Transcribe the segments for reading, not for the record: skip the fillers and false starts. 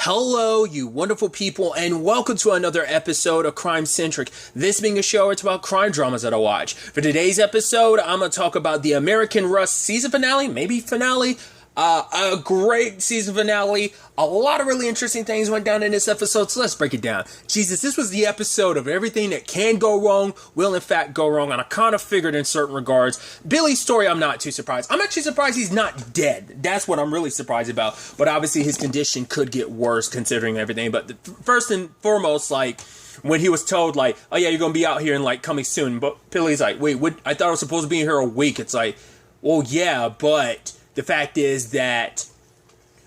Hello, you wonderful people, and welcome to another episode of Crime Centric. This being a show where it's about crime dramas that I watch. For today's episode, I'm going to talk about the American Rust season finale, maybe finale. A great season finale. A lot of really interesting things went down in this episode, so let's break it down. Jesus, this was the episode of everything that can go wrong, will in fact go wrong, and I kind of figured in certain regards. Billy's story, I'm not too surprised. I'm actually surprised he's not dead. That's what I'm really surprised about, but obviously his condition could get worse considering everything. But first and foremost, when he was told, oh yeah, you're going to be out here and coming soon, but Billy's like, wait, what? I thought I was supposed to be here a week. It's like, well, yeah, but the fact is that,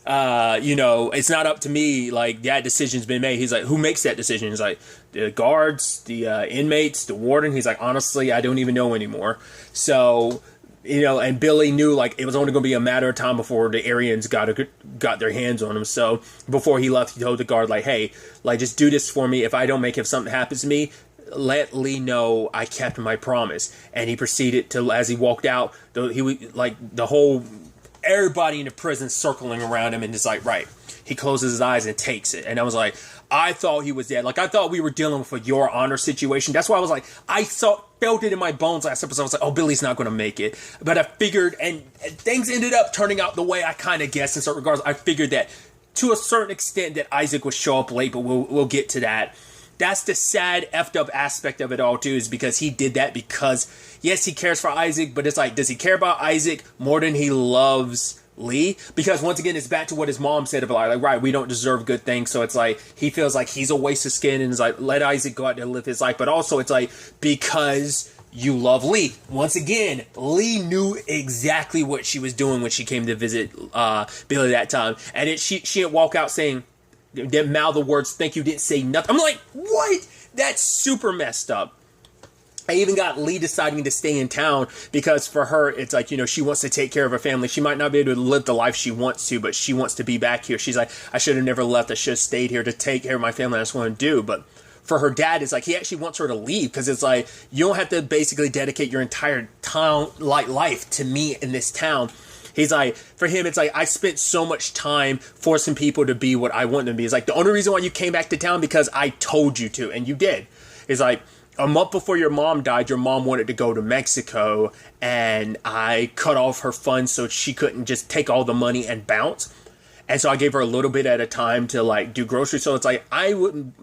it's not up to me. That decision's been made. He's like, who makes that decision? He's like, the guards, the inmates, the warden. He's like, honestly, I don't even know anymore. So, and Billy knew, it was only going to be a matter of time before the Aryans got their hands on him. So, before he left, he told the guard, hey, just do this for me. If I don't make it, if something happens to me, let Lee know I kept my promise. And he proceeded to, as he walked out, everybody in the prison circling around him, and it's right. He closes his eyes and takes it. And I was like, I thought he was dead. I thought we were dealing with a Your Honor situation. That's why I was like, felt it in my bones last episode. I was like, oh, Billy's not going to make it. But I figured, and things ended up turning out the way I kind of guessed in certain regards. I figured that to a certain extent that Isaac would show up late, but we'll get to that. That's the sad, effed up aspect of it all, too, is because he did that because, yes, he cares for Isaac, but it's does he care about Isaac more than he loves Lee? Because, once again, it's back to what his mom said about, right, we don't deserve good things, so it's he feels like he's a waste of skin, and it's let Isaac go out there and live his life, but also it's because you love Lee. Once again, Lee knew exactly what she was doing when she came to visit Billy that time, and she didn't walk out saying, didn't mouth the words, thank you, didn't say nothing. I'm like, what? That's super messed up. I even got Lee deciding to stay in town because for her, it's she wants to take care of her family. She might not be able to live the life she wants to, but she wants to be back here. She's like, I should have never left. I should have stayed here to take care of my family. That's what I want to do. But for her dad, it's he actually wants her to leave because it's you don't have to basically dedicate your entire town life to me in this town. He's for him, it's I spent so much time forcing people to be what I want them to be. It's the only reason why you came back to town because I told you to, and you did. It's a month before your mom died, your mom wanted to go to Mexico, and I cut off her funds so she couldn't just take all the money and bounce. And so I gave her a little bit at a time to do groceries. So it's I wouldn't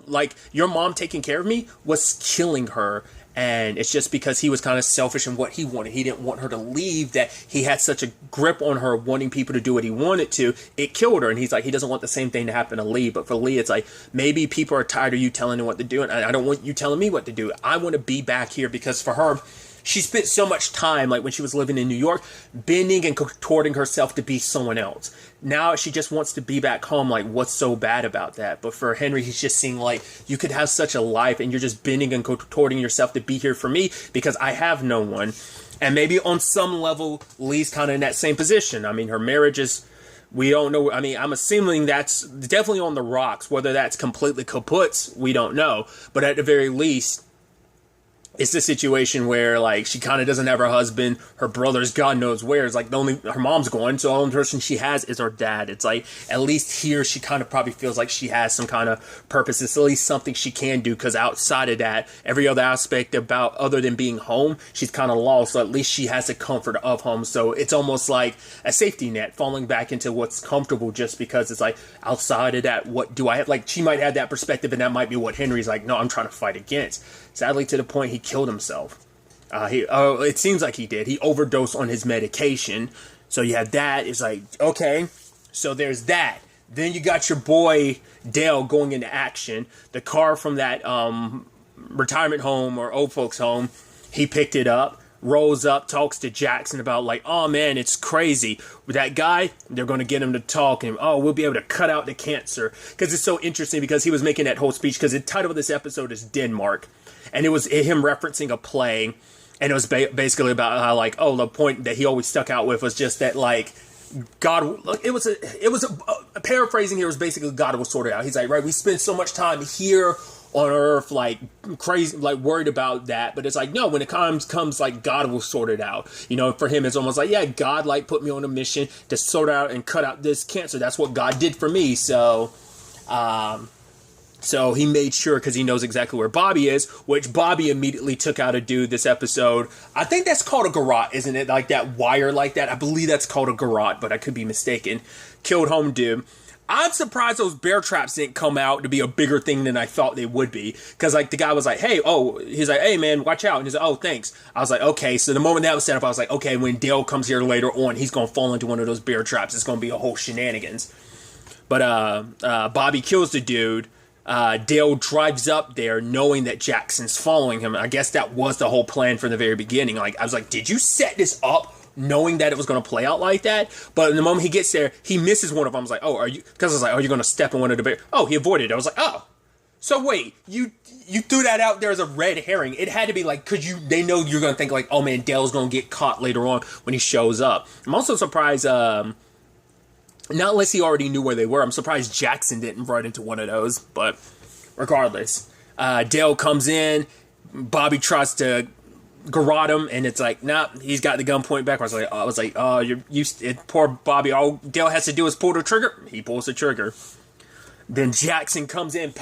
your mom taking care of me was killing her. And it's just because he was kind of selfish in what he wanted. He didn't want her to leave, that he had such a grip on her wanting people to do what he wanted to. It killed her. And he's he doesn't want the same thing to happen to Lee. But for Lee, it's maybe people are tired of you telling him what to do. And I don't want you telling me what to do. I want to be back here because for her, she spent so much time, when she was living in New York, bending and contorting herself to be someone else. Now she just wants to be back home. What's so bad about that? But for Henry, he's just seeing, you could have such a life and you're just bending and contorting yourself to be here for me because I have no one. And maybe on some level, Lee's kind of in that same position. I mean, her marriage is, we don't know. I mean, I'm assuming that's definitely on the rocks. Whether that's completely kaput, we don't know. But at the very least, it's the situation where she kind of doesn't have her husband. Her brother's God knows where. It's the only, her mom's gone, so the only person she has is her dad. It's at least here she kind of probably feels like she has some kind of purpose. It's at least something she can do, because outside of that, every other aspect about other than being home, she's kind of lost. So at least she has the comfort of home. So it's almost like a safety net, falling back into what's comfortable, just because it's outside of that, what do I have? She might have that perspective, and that might be what Henry's no, I'm trying to fight against. Sadly, to the point he killed himself. It seems like he did. He overdosed on his medication. So you have that. It's okay, so there's that. Then you got your boy Dale going into action. The car from that retirement home or old folks home, he picked it up, rolls up, talks to Jackson about oh man, it's crazy. With that guy, they're going to get him to talk, and we'll be able to cut out the cancer. Because it's so interesting, because he was making that whole speech, because the title of this episode is Denmark. And it was him referencing a play, and it was basically about how the point that he always stuck out with was just that God. It was a paraphrasing here was basically God will sort it out. He's right, we spend so much time here on earth crazy, worried about that, but it's no, when it comes God will sort it out. For him, it's almost yeah, God put me on a mission to sort out and cut out this cancer. That's what God did for me. So So he made sure, because he knows exactly where Bobby is, which Bobby immediately took out a dude this episode. I think that's called a garrote, isn't it? Like that wire like that. I believe that's called a garrote, but I could be mistaken. Killed home dude. I'm surprised those bear traps didn't come out to be a bigger thing than I thought they would be. Because, like, the guy was like, he's like, hey, man, watch out. And he's like, oh, thanks. I was like, okay. So the moment that was set up, I was like, okay, when Dale comes here later on, he's going to fall into one of those bear traps. It's going to be a whole shenanigans. But Bobby kills the dude. Dale drives up there knowing that Jackson's following him. I guess that was the whole plan from the very beginning. Like, I was like, did you set this up knowing that it was going to play out like that? But in the moment he gets there, he misses one of them. I was like, oh, are you? Because I was like, oh, you're going to step in one of the bears. Oh, he avoided it. I was like, oh. So wait, you threw that out there as a red herring. It had to be like, because they know you're going to think like, oh man, Dale's going to get caught later on when he shows up. I'm also surprised, not unless he already knew where they were. I'm surprised Jackson didn't run into one of those. But regardless, Dale comes in. Bobby tries to garrote him, and it's like, nah, he's got the gun pointed back. I was like, oh, poor Bobby. All Dale has to do is pull the trigger. He pulls the trigger. Then Jackson comes in,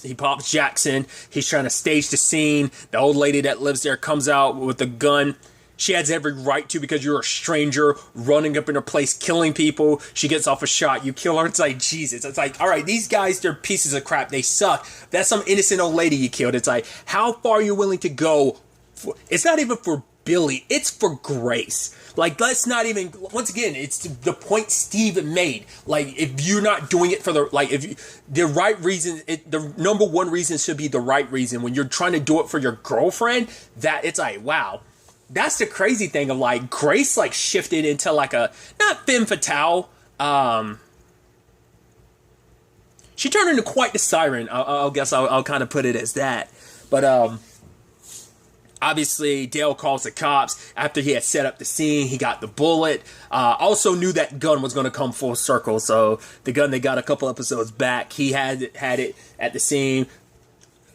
he pops Jackson. He's trying to stage the scene. The old lady that lives there comes out with a gun. She has every right to, because you're a stranger running up in her place, killing people. She gets off a shot. You kill her. It's like, Jesus. It's like, all right, these guys, they're pieces of crap. They suck. That's some innocent old lady you killed. It's like, how far are you willing to go? It's not even for Billy. It's for Grace. Like, let's not even, once again, it's the point Steve made. Like, if you're not doing it for the right reason, the number one reason should be the right reason. When you're trying to do it for your girlfriend, that it's like, wow. That's the crazy thing of, like, Grace, like, shifted into, like, a, not femme fatale, she turned into quite the siren. I guess I'll kind of put it as that. But, obviously, Dale calls the cops. After he had set up the scene, he got the bullet. Also knew that gun was going to come full circle. So the gun they got a couple episodes back, he had it at the scene,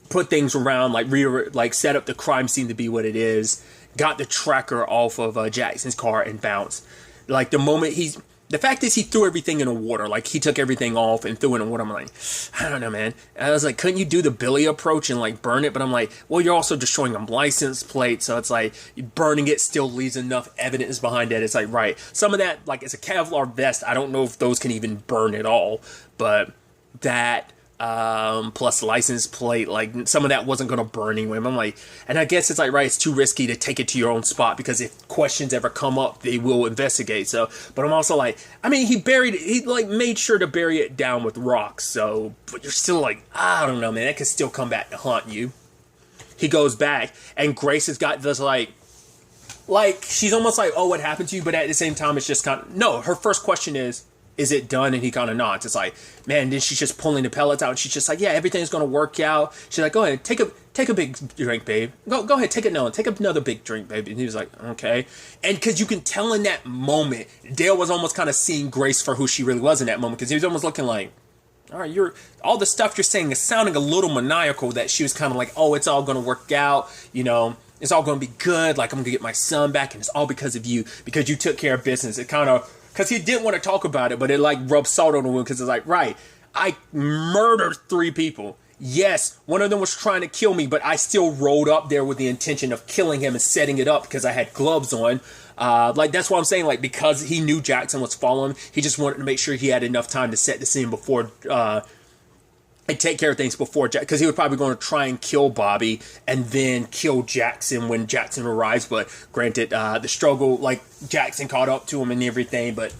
put things around, like set up the crime scene to be what it is. Got the tracker off of Jackson's car and bounced. Like, the moment the fact is he threw everything in the water. Like, he took everything off and threw it in the water. I'm like, I don't know, man. I was like, couldn't you do the Billy approach and, like, burn it? But I'm like, well, you're also destroying a license plate. So it's like, burning it still leaves enough evidence behind it. It's like, right. Some of that, like, it's a Kevlar vest. I don't know if those can even burn at all. But that, plus license plate, like, some of that wasn't going to burn anyway. I'm like, and I guess it's like, right, it's too risky to take it to your own spot, because if questions ever come up, they will investigate. So, but I'm also like, I mean, he made sure to bury it down with rocks. So, but you're still like, I don't know, man, that could still come back to haunt you. He goes back, and Grace has got this, like, she's almost like, oh, what happened to you? But at the same time, it's just kind of, no, her first question is it done? And he kind of nods. It's like, man, then she's just pulling the pellets out, and she's just like, yeah, everything's going to work out. She's like, go ahead, take a big drink, babe. Go ahead, take another big drink, babe. And he was like, okay. And because you can tell in that moment, Dale was almost kind of seeing Grace for who she really was in that moment, because he was almost looking like, all right, all the stuff you're saying is sounding a little maniacal, that she was kind of like, oh, it's all going to work out, you know, it's all going to be good, like, I'm going to get my son back, and it's all because of you, because you took care of business. It kind of, because he didn't want to talk about it, but it, like, rubbed salt on the wound, because it's like, right, I murdered 3 people. Yes, one of them was trying to kill me, but I still rolled up there with the intention of killing him and setting it up, because I had gloves on. Like, that's what I'm saying, like, because he knew Jackson was following him, he just wanted to make sure he had enough time to set the scene before, and take care of things before because he was probably going to try and kill Bobby and then kill Jackson when Jackson arrives. But granted, the struggle, like, Jackson caught up to him and everything. But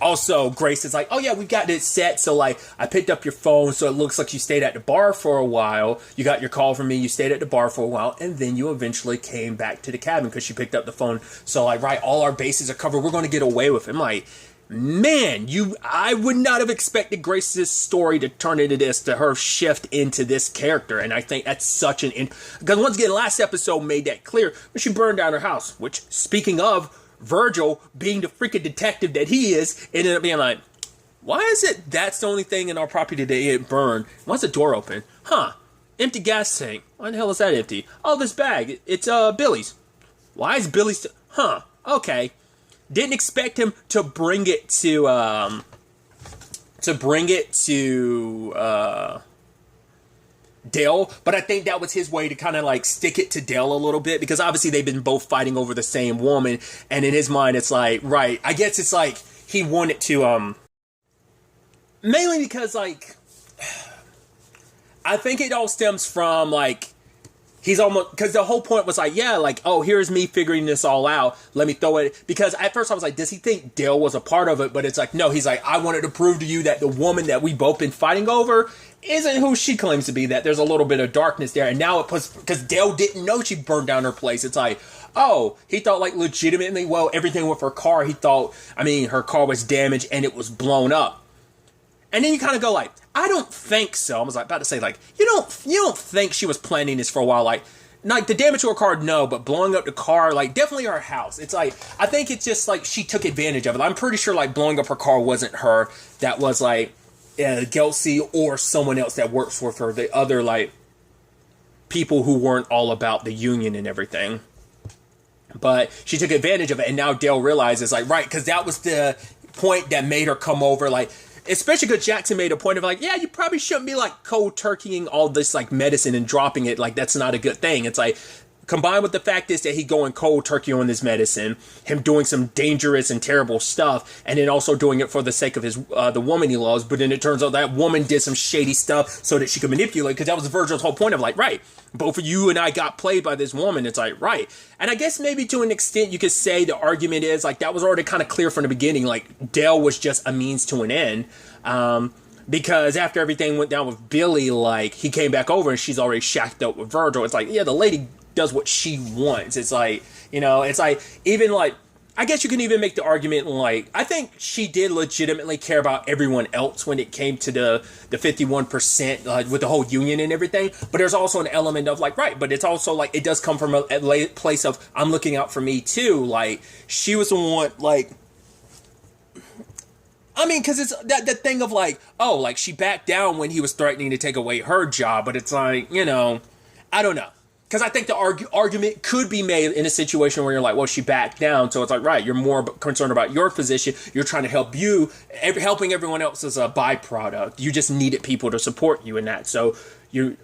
also, Grace is like, oh yeah, we got it set. So, like, I picked up your phone, so it looks like you stayed at the bar for a while. You got your call from me, you stayed at the bar for a while, and then you eventually came back to the cabin because she picked up the phone. So, like, right, all our bases are covered. We're going to get away with it. I'm like, man, I would not have expected Grace's story to turn into this, to her shift into this character. And I think that's such because once again, last episode made that clear when she burned down her house, which, speaking of, Virgil, being the freaking detective that he is, ended up being like, why is it that's the only thing in our property that it burned? Why's the door open? Huh, empty gas tank. Why the hell is that empty? Oh, this bag, it's Billy's. Why is Billy's, okay. Didn't expect him to bring it to to bring it to Dale, but I think that was his way to kind of like stick it to Dale a little bit, because obviously they've been both fighting over the same woman, and in his mind it's like, right, I guess it's like he wanted to mainly because like I think it all stems from like he's almost, because the whole point was like, yeah, like, oh, here's me figuring this all out, let me throw it, because at first I was like, does he think Dale was a part of it? But it's like, no, he's like, I wanted to prove to you that the woman that we both been fighting over isn't who she claims to be, that there's a little bit of darkness there. And now it puts, because Dale didn't know she burned down her place, it's like, oh, he thought like legitimately, well, everything with her car, he thought, I mean, her car was damaged and it was blown up. And then you kind of go like, I don't think so. I was like about to say like, you don't think she was planning this for a while? Like the damage to her car, no, but blowing up the car, like definitely her house. It's like, I think it's just like she took advantage of it. I'm pretty sure like blowing up her car wasn't her. That was like Gelsey or someone else that works with her. The other like people who weren't all about the union and everything. But she took advantage of it, and now Dale realizes like, right, because that was the point that made her come over, like. Especially because Jackson made a point of like, yeah, you probably shouldn't be like cold turkeying all this like medicine and dropping it. Like that's not a good thing. It's like combined with the fact is that he going cold turkey on this medicine, him doing some dangerous and terrible stuff, and then also doing it for the sake of his the woman he loves. But then it turns out that woman did some shady stuff so that she could manipulate. Because that was Virgil's whole point of like, right, both of you and I got played by this woman. It's like, right. And I guess maybe to an extent you could say the argument is like that was already kind of clear from the beginning. Like Dale was just a means to an end. Because after everything went down with Billy, like he came back over and she's already shacked up with Virgil. It's like, yeah, the lady does what she wants. It's like, you know, it's like even like I guess you can even make the argument like I think she did legitimately care about everyone else when it came to the 51% with the whole union and everything. But there's also an element of like, right, but it's also like it does come from a place of I'm looking out for me too. Like she was the one like. I mean, because it's that thing of like, oh, like she backed down when he was threatening to take away her job. But it's like, you know, I don't know. Because I think the argument could be made in a situation where you're like, well, she backed down. So it's like, right, you're more concerned about your position. You're trying to help you. Helping everyone else is a byproduct. You just needed people to support you in that. So you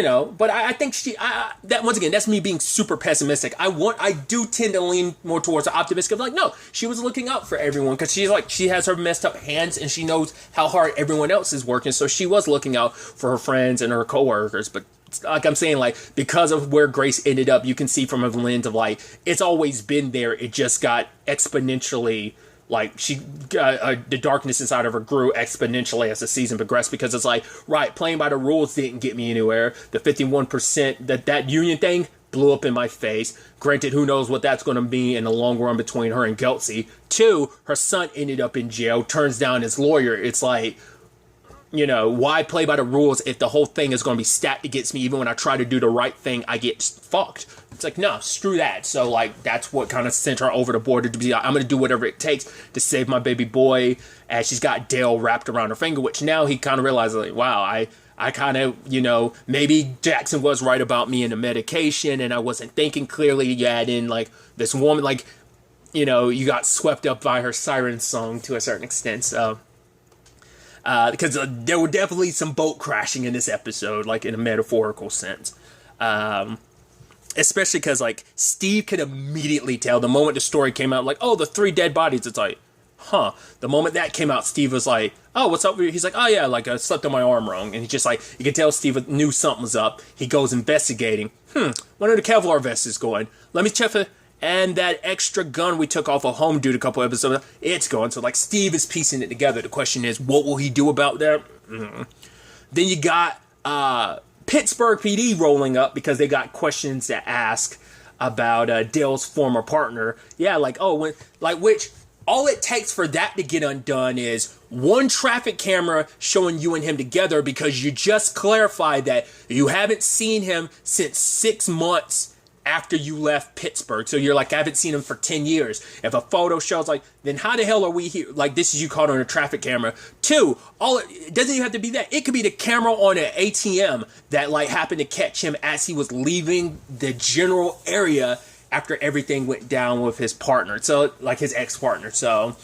know, but I think that once again, that's me being super pessimistic. I do tend to lean more towards the optimistic of like, no, she was looking out for everyone because she's like, she has her messed up hands and she knows how hard everyone else is working. So she was looking out for her friends and her coworkers. But like I'm saying, like, because of where Grace ended up, you can see from a lens of like, it's always been there. It just got exponentially like the darkness inside of her grew exponentially as the season progressed because it's like, right, playing by the rules didn't get me anywhere. The 51%, that union thing blew up in my face. Granted, who knows what that's going to be in the long run between her and Gelsey. 2, her son ended up in jail, turns down his lawyer. It's like, you know, why play by the rules if the whole thing is going to be stacked against me? Even when I try to do the right thing, I get fucked. It's like, no, screw that. So, like, that's what kind of sent her over the border to be like, I'm going to do whatever it takes to save my baby boy. As she's got Dale wrapped around her finger, which now he kind of realizes, like, wow, I kind of, you know, maybe Jackson was right about me and the medication, and I wasn't thinking clearly. You add in, like, this woman, like, you know, you got swept up by her siren song to a certain extent, so. Because there were definitely some boat crashing in this episode, like in a metaphorical sense. Especially because, like, Steve could immediately tell the moment the story came out, like, oh, the 3 dead bodies. It's like, huh. The moment that came out, Steve was like, oh, what's up? He's like, oh, yeah, like, I slept on my arm wrong. And he just, like, you could tell Steve knew something was up. He goes investigating. One of the Kevlar vests is going. Let me check for... And that extra gun we took off of Home Dude a couple episodes, it's gone. So, like, Steve is piecing it together. The question is, what will he do about that? Then you got Pittsburgh PD rolling up because they got questions to ask about Dale's former partner. Yeah, like, oh, which all it takes for that to get undone is one traffic camera showing you and him together because you just clarified that you haven't seen him since 6 months after you left Pittsburgh. So you're like, I haven't seen him for 10 years. If a photo shows like, then how the hell are we here? Like, this is you caught on a traffic camera. 2, it doesn't even have to be that. It could be the camera on an ATM that like happened to catch him as he was leaving the general area after everything went down with his partner. So like his ex-partner. So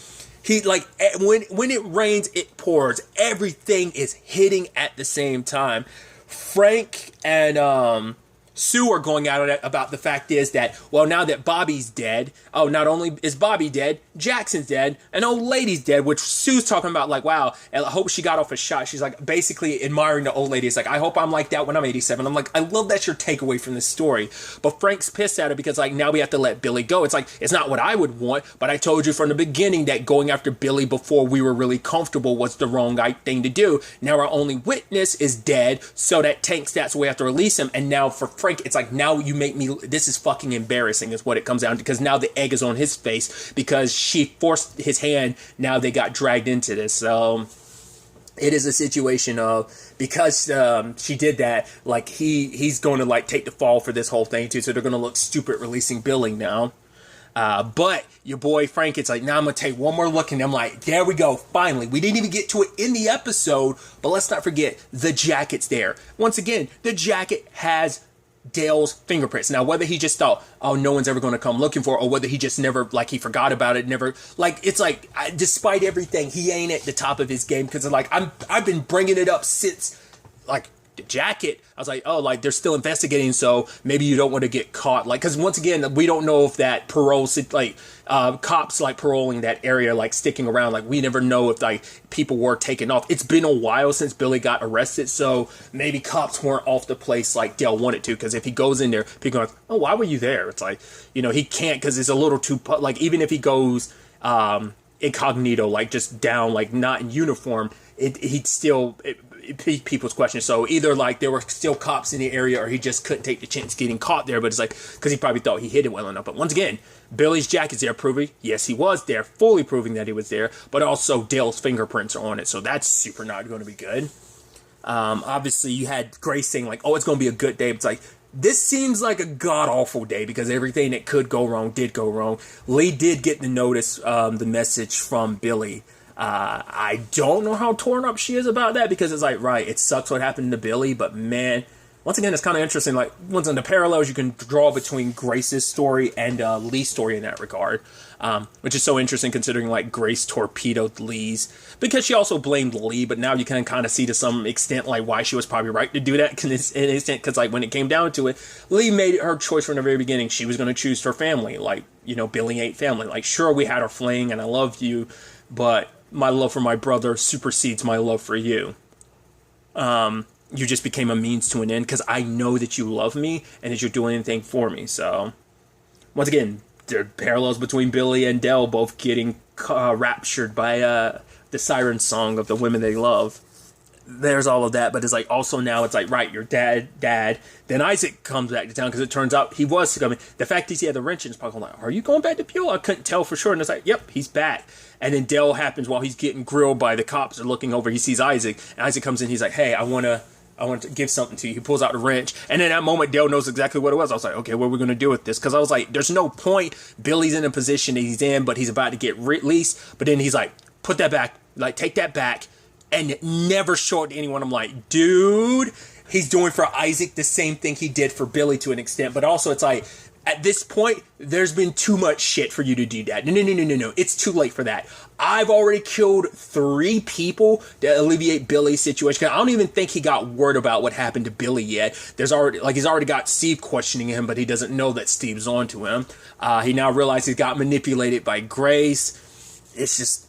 He like when it rains, it pours. Everything is hitting at the same time. Frank and Sue are going at it about the fact is that, well, now that Bobby's dead, oh, not only is Bobby dead, Jackson's dead, an old lady's dead, which Sue's talking about like, wow, I hope she got off a shot. She's like basically admiring the old lady. It's like, I hope I'm like that when I'm 87. I'm like, I love that's your takeaway from this story. But Frank's pissed at her because like, now we have to let Billy go. It's like, it's not what I would want, but I told you from the beginning that going after Billy before we were really comfortable was the wrong thing to do. Now our only witness is dead, so that tank stats, so we have to release him. And now for Frank, it's like, now you make me, this is fucking embarrassing is what it comes down to, because now the egg is on his face because she forced his hand. Now they got dragged into this. So it is a situation of, because she did that, like he's going to like take the fall for this whole thing too. So they're going to look stupid releasing Billy now. But your boy Frank, it's like, now I'm going to take one more look, and I'm like, there we go, finally. We didn't even get to it in the episode, but let's not forget, the jacket's there. Once again, the jacket has Dale's fingerprints. Now, whether he just thought, oh, no one's ever going to come looking for it, or whether he just never, like, he forgot about it, never, like, it's like, despite everything, he ain't at the top of his game, because, like, I've been bringing it up since, like, the jacket. I was like, oh, like, they're still investigating, so maybe you don't want to get caught, like, because once again, we don't know if that parole, like, cops, like, paroling that area, like, sticking around, like, we never know if, like, people were taken off. It's been a while since Billy got arrested, so maybe cops weren't off the place like Dale wanted to, because if he goes in there, people are like, oh, why were you there? It's like, you know, he can't, because it's a little too, like, even if he goes incognito, like, just down, like, not in uniform, he'd still, people's questions. So either like there were still cops in the area, or he just couldn't take the chance getting caught there. But it's like, because he probably thought he hid it well enough. But once again, Billy's jacket's there proving, yes, he was there, fully proving that he was there, but also Dale's fingerprints are on it. So that's super not going to be good. Obviously you had Grace saying like, oh, it's going to be a good day. But it's like, this seems like a god-awful day, because everything that could go wrong did go wrong. Lee did get the notice, the message from Billy. I don't know how torn up she is about that, because it's like, right, it sucks what happened to Billy, but man, once again, it's kind of interesting, like, once in the parallels you can draw between Grace's story and Lee's story in that regard, which is so interesting considering, like, Grace torpedoed Lee's, because she also blamed Lee, but now you can kind of see to some extent, like, why she was probably right to do that, because, like, when it came down to it, Lee made her choice from the very beginning. She was going to choose her family, like, you know, Billy ain't family, like, sure, we had our fling, and I loved you, but my love for my brother supersedes my love for you. You just became a means to an end, because I know that you love me and that you're doing anything for me. So, once again, there are parallels between Billy and Dell both getting raptured by the siren song of the women they love. There's all of that, but it's like, also now it's like, right, your dad, then Isaac comes back to town, because it turns out he was coming. The fact is he had the wrench in his pocket. I'm like, are you going back to Peel? I couldn't tell for sure, and it's like, yep, he's back. And then Dell happens while he's getting grilled by the cops. They're looking over, he sees Isaac, and Isaac comes in, he's like, hey, I want to give something to you. He pulls out the wrench, and in that moment, Dale knows exactly what it was. I was like, okay, what are we going to do with this? Because I was like, there's no point. Billy's in a position that he's in, but he's about to get released. But then he's like, put that back, like, take that back, and never show it to anyone. I'm like, dude, he's doing for Isaac the same thing he did for Billy to an extent. But also, it's like, at this point, there's been too much shit for you to do that. No. It's too late for that. I've already killed 3 people to alleviate Billy's situation. I don't even think he got word about what happened to Billy yet. There's already, like, he's already got Steve questioning him, but he doesn't know that Steve's onto him. He now realizes he got manipulated by Grace. It's just,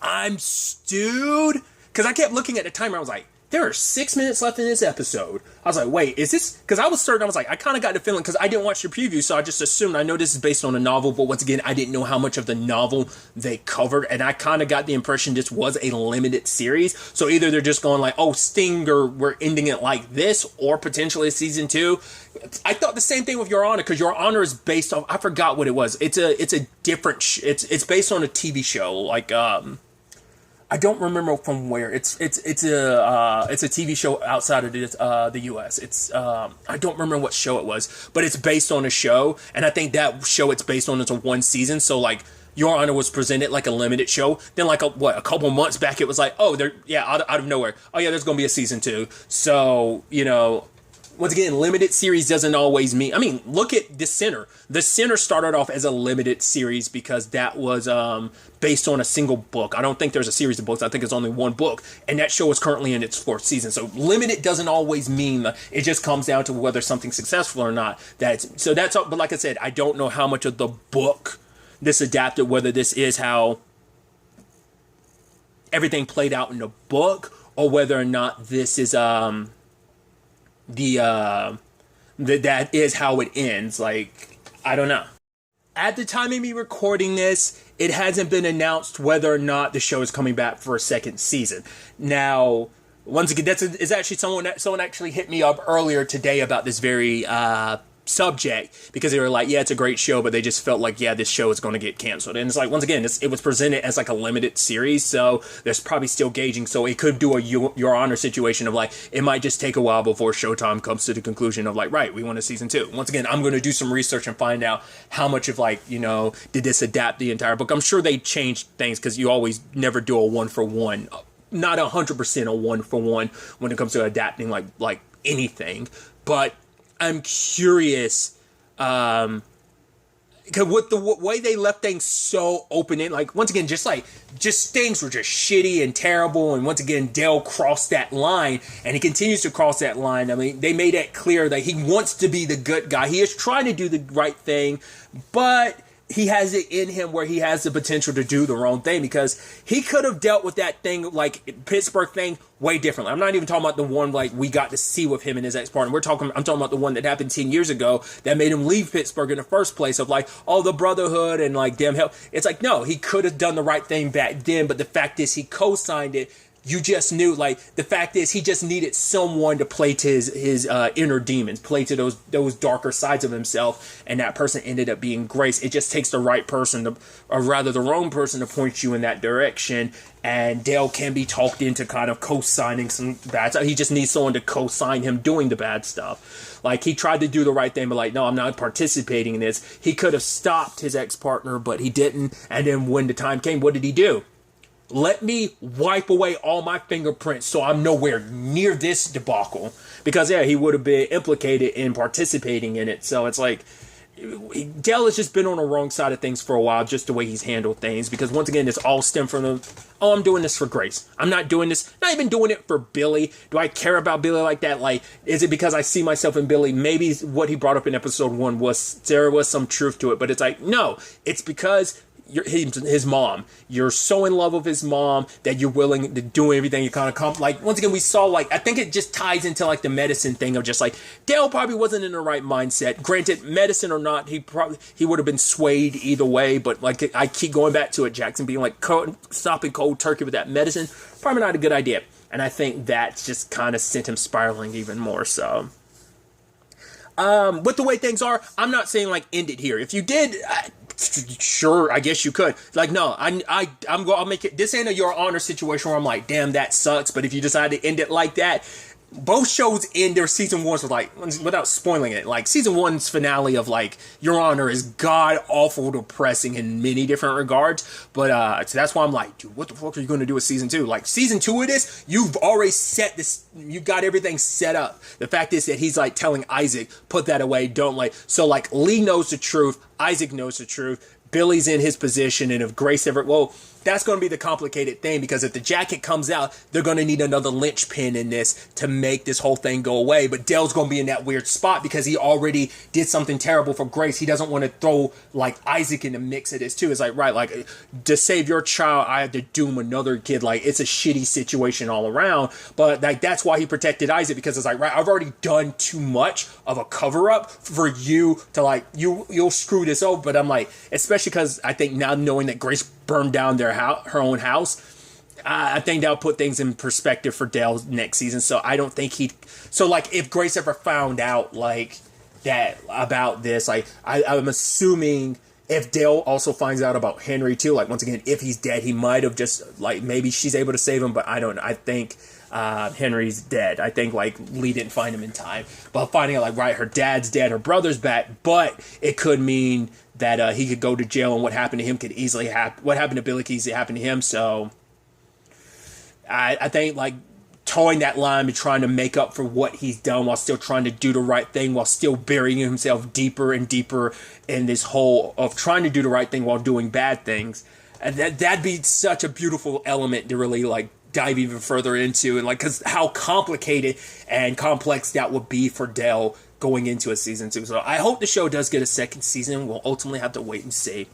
I'm stewed. Because I kept looking at the timer. I was like, there are 6 minutes left in this episode. I was like, wait, is this? Because I was certain. I was like, I kind of got the feeling, because I didn't watch the preview, so I just assumed. I know this is based on a novel, but once again, I didn't know how much of the novel they covered, and I kind of got the impression this was a limited series. So either they're just going like, oh, Stinger, we're ending it like this, or potentially a season 2. I thought the same thing with Your Honor, because Your Honor is based off, I forgot what it was. It's a different. It's based on a TV show, like I don't remember from where. It's a TV show outside of the U.S. It's I don't remember what show it was, but it's based on a show, and I think that show it's based on is a 1 season. So like, Your Honor was presented like a limited show. Then like a couple months back, it was like, oh, out of nowhere, oh yeah, there's gonna be a season 2. So, you know, once again, limited series doesn't always mean. I mean, look at The Sinner. The Sinner started off as a limited series because that was based on a single book. I don't think there's a series of books. I think it's only one book, and that show is currently in its 4th season. So limited doesn't always mean it just comes down to whether something's successful or not. That's all. But like I said, I don't know how much of the book this adapted. Whether this is how everything played out in the book, or whether or not this is that is how it ends. Like, I don't know. At the time of me recording this, it hasn't been announced whether or not the show is coming back for a 2nd season. Now, once again, is actually someone actually hit me up earlier today about this very subject, because they were like, yeah, it's a great show, but they just felt like, yeah, this show is going to get canceled. And it's like, once again, it was presented as like a limited series, so there's probably still gauging, so it could do a Your Honor situation of like, it might just take a while before Showtime comes to the conclusion of like, right, we want a season 2. Once again, I'm going to do some research and find out how much of like, did this adapt the entire book. I'm sure they changed things, because you always never do a 1-for-1, not 100% a 1-for-1 when it comes to adapting like anything, but I'm curious, because with the way they left things so open, like, once again, just things were just shitty and terrible, and once again, Dale crossed that line, and he continues to cross that line. I mean, they made it clear that he wants to be the good guy. He is trying to do the right thing, but he has it in him where he has the potential to do the wrong thing, because he could have dealt with that thing, like Pittsburgh thing, way differently. I'm not even talking about the one like we got to see with him and his ex-partner. I'm talking about the one that happened 10 years ago that made him leave Pittsburgh in the first place, of like, oh, the brotherhood and like damn hell. It's like, no, he could have done the right thing back then, but the fact is he co-signed it. You just knew, like, the fact is he just needed someone to play to his inner demons, play to those darker sides of himself, and that person ended up being Grace. It just takes the right person, or rather the wrong person, to point you in that direction, and Dale can be talked into kind of co-signing some bad stuff. He just needs someone to co-sign him doing the bad stuff. Like, he tried to do the right thing, but like, no, I'm not participating in this. He could have stopped his ex-partner, but he didn't, and then when the time came, what did he do? Let me wipe away all my fingerprints so I'm nowhere near this debacle. Because, yeah, he would have been implicated in participating in it. So it's like, Dale has just been on the wrong side of things for a while, just the way he's handled things. Because, once again, it's all stemmed from I'm doing this for Grace. I'm not doing this, not even doing it for Billy. Do I care about Billy like that? Like, is it because I see myself in Billy? Maybe what he brought up in episode 1 there was some truth to it. But it's like, no, it's because his mom. You're so in love with his mom that you're willing to do everything. You kind of come, like, once again, we saw, like, I think it just ties into like the medicine thing of just like, Dale probably wasn't in the right mindset. Granted, medicine or not, he would have been swayed either way. But like, I keep going back to it, Jackson being like, stopping cold turkey with that medicine, probably not a good idea. And I think that just kind of sent him spiraling even more. So with the way things are, I'm not saying like end it here. If you did, sure, I guess you could. Like, no, I'll make it. This ain't a Your Honor situation where I'm like, damn, that sucks. But if you decide to end it like that, both shows end their season ones with like, without spoiling it, like season 1's finale of like Your Honor is god awful depressing in many different regards. But so that's why I'm like, dude, what the fuck are you going to do with season 2? Like, season 2 of this, you've already set this, you've got everything set up. The fact is that he's like telling Isaac, put that away, don't like. So like, Lee knows the truth, Isaac knows the truth, Billy's in his position, and if Grace ever, well, that's going to be the complicated thing, because if the jacket comes out, they're going to need another linchpin in this to make this whole thing go away. But Dale's going to be in that weird spot because he already did something terrible for Grace. He doesn't want to throw like Isaac in the mix of this too. It's like, right, like, to save your child, I had to doom another kid. Like, it's a shitty situation all around. But like, that's why he protected Isaac, because it's like, right, I've already done too much of a cover up for you to like, you'll screw this over. But I'm like, especially because I think now knowing that Grace burned down her own house, I think that'll put things in perspective for Dale next season. So I don't think so like, if Grace ever found out like that about this, like, I'm assuming if Dale also finds out about Henry too, like, once again, if he's dead, he might have just like, maybe she's able to save him, but I don't know. I think Henry's dead. I think like Lee didn't find him in time, but finding out like, right, her dad's dead, her brother's back, but it could mean that he could go to jail, and what happened to him could easily happen. What happened to Billy could easily happen to him. So I think like towing that line and trying to make up for what he's done while still trying to do the right thing, while still burying himself deeper and deeper in this hole of trying to do the right thing while doing bad things. And that'd be such a beautiful element to really like dive even further into, and like, because how complicated and complex that would be for Dell going into a season 2. So I hope the show does get a second season. We'll ultimately have to wait and see.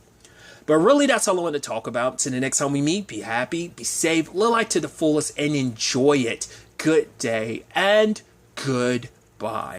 But really, that's all I want to talk about. Till the next time we meet, be happy, be safe, live life to the fullest, and enjoy it. Good day and goodbye.